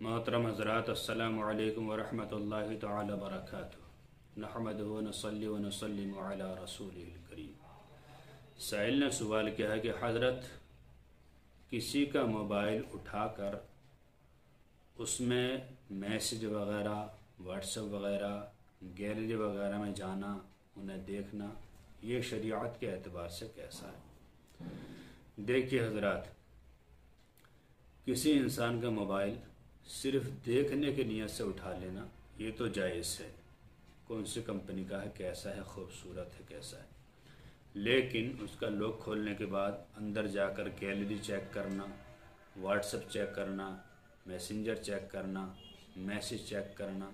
मोहतरम हज़रात, अस्सलामु अलैकुम वरहमतुल्लाहि तआला वबरकातुहू। नहमदुहु व नसल्ली व नसल्लिमु अला रसूलिहिल करीम। साइल ने सवाल किया है कि हज़रत, किसी का मोबाइल उठाकर उसमें मैसेज वगैरह, व्हाट्सएप वगैरह, गैलरी वगैरह में जाना, उन्हें देखना, ये शरीयत के एतबार से कैसा है? देखिए हज़रात, किसी इंसान का मोबाइल सिर्फ देखने की नीयत से उठा लेना ये तो जायज़ है। कौन सी कंपनी का है, कैसा है, खूबसूरत है, कैसा है। लेकिन उसका लॉक खोलने के बाद अंदर जाकर गैलरी चेक करना, व्हाट्सएप चेक करना, मैसेंजर चेक करना, मैसेज चेक करना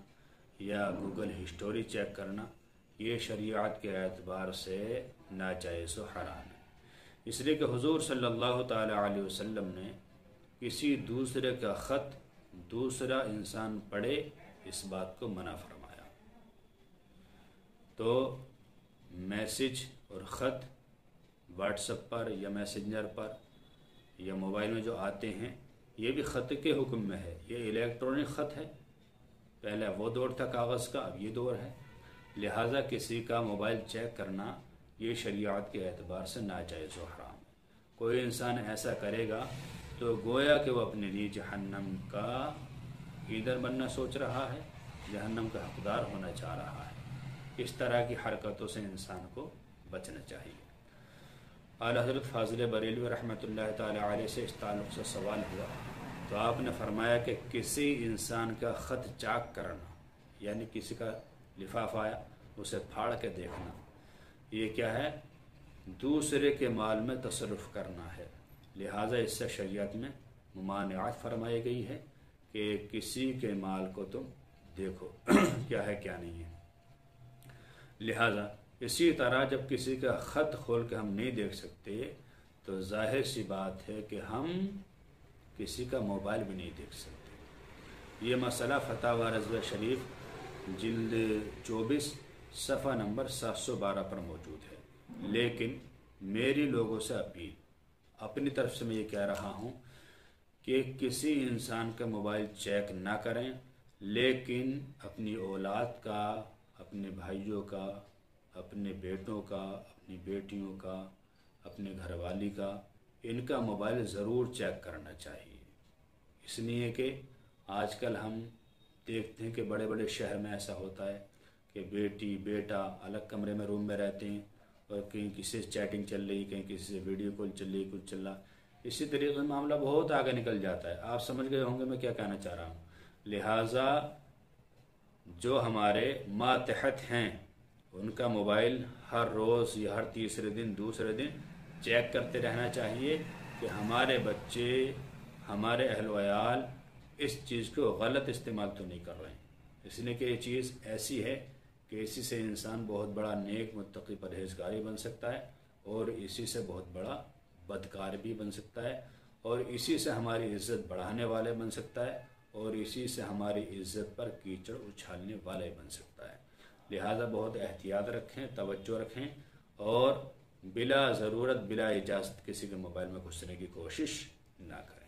या गूगल हिस्टोरी चेक करना, ये शरीयत के एतबार से नाजायज़ व हराम है। इसलिए कि हुज़ूर सल्लल्लाहु ताला अलैहि वसल्लम ने किसी दूसरे का ख़त दूसरा इंसान पढ़े इस बात को मना फरमाया। तो मैसेज और ख़त व्हाट्सएप पर या मैसेंजर पर या मोबाइल में जो आते हैं, ये भी ख़त के हुक्म में है। ये इलेक्ट्रॉनिक ख़त है। पहले वो दौर था कागज़ का, अब ये दौर है। लिहाजा किसी का मोबाइल चेक करना ये शरीयत के एतबार से नाजायज़ व हराम है। कोई इंसान ऐसा करेगा तो गोया कि वो अपने लिए जहन्नम का ईंधन बनना सोच रहा है, जहन्नम का हकदार होना चाह रहा है। इस तरह की हरकतों से इंसान को बचना चाहिए। आला हज़रत फाज़िल बरेलवी रहमतुल्लाह ताला अलैह से इस ताल्लुक़ से सवाल हुआ तो आपने फरमाया कि किसी इंसान का ख़त चाक करना, यानी किसी का लिफाफा आया उसे फाड़ के देखना, ये क्या है? दूसरे के माल में तसर्रुफ़ करना है। लिहाजा इससे शरीयत में मुमानिअत फरमाई गई है कि किसी के माल को तुम देखो क्या है क्या नहीं है। लिहाजा इसी तरह जब किसी का ख़त खोल के हम नहीं देख सकते तो जाहिर सी बात है कि हम किसी का मोबाइल भी नहीं देख सकते। ये मसला फतावा रज़वा शरीफ जिल्द 24 सफ़ा नंबर 712 पर मौजूद है। लेकिन मेरी लोगों से अपील, अपनी तरफ से मैं ये कह रहा हूँ कि किसी इंसान का मोबाइल चेक ना करें, लेकिन अपनी औलाद का, अपने भाइयों का, अपने बेटों का, अपनी बेटियों का, अपने घरवाली का, इनका मोबाइल ज़रूर चेक करना चाहिए। इसलिए कि आजकल हम देखते हैं कि बड़े बड़े शहर में ऐसा होता है कि बेटी बेटा अलग कमरे में रूम में रहते हैं और कहीं किसी से चैटिंग चल रही, कहीं किसी से वीडियो कॉल चल रही, कुछ चल रहा। इसी तरीके से मामला बहुत आगे निकल जाता है। आप समझ गए होंगे मैं क्या कहना चाह रहा हूँ। लिहाजा जो हमारे मातहत हैं उनका मोबाइल हर रोज़ या हर तीसरे दिन, दूसरे दिन चेक करते रहना चाहिए कि हमारे बच्चे, हमारे अहल-व-अयाल इस चीज़ को गलत इस्तेमाल तो नहीं कर रहे हैं। इसलिए कि ये चीज़ ऐसी है कि इसी से इंसान बहुत बड़ा नेक, मुत्तकी, परहेजगारी बन सकता है और इसी से बहुत बड़ा बदकार भी बन सकता है और इसी से हमारी इज़्ज़त बढ़ाने वाले बन सकता है और इसी से हमारी इज़्ज़त पर कीचड़ उछालने वाले बन सकता है। लिहाजा बहुत एहतियात रखें, तवज्जो रखें और बिला ज़रूरत, बिला इजाज़त किसी के मोबाइल में घुसने की कोशिश ना करें।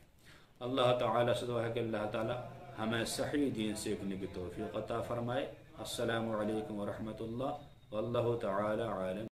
अल्लाह ताला से दुआ है कि अल्लाह ताला हमें सही दीन सीखने की तौफीक अता फरमाए। अस्सलामु अलैकुम व रहमतुल्लाह वल्लाहु तआला आलम।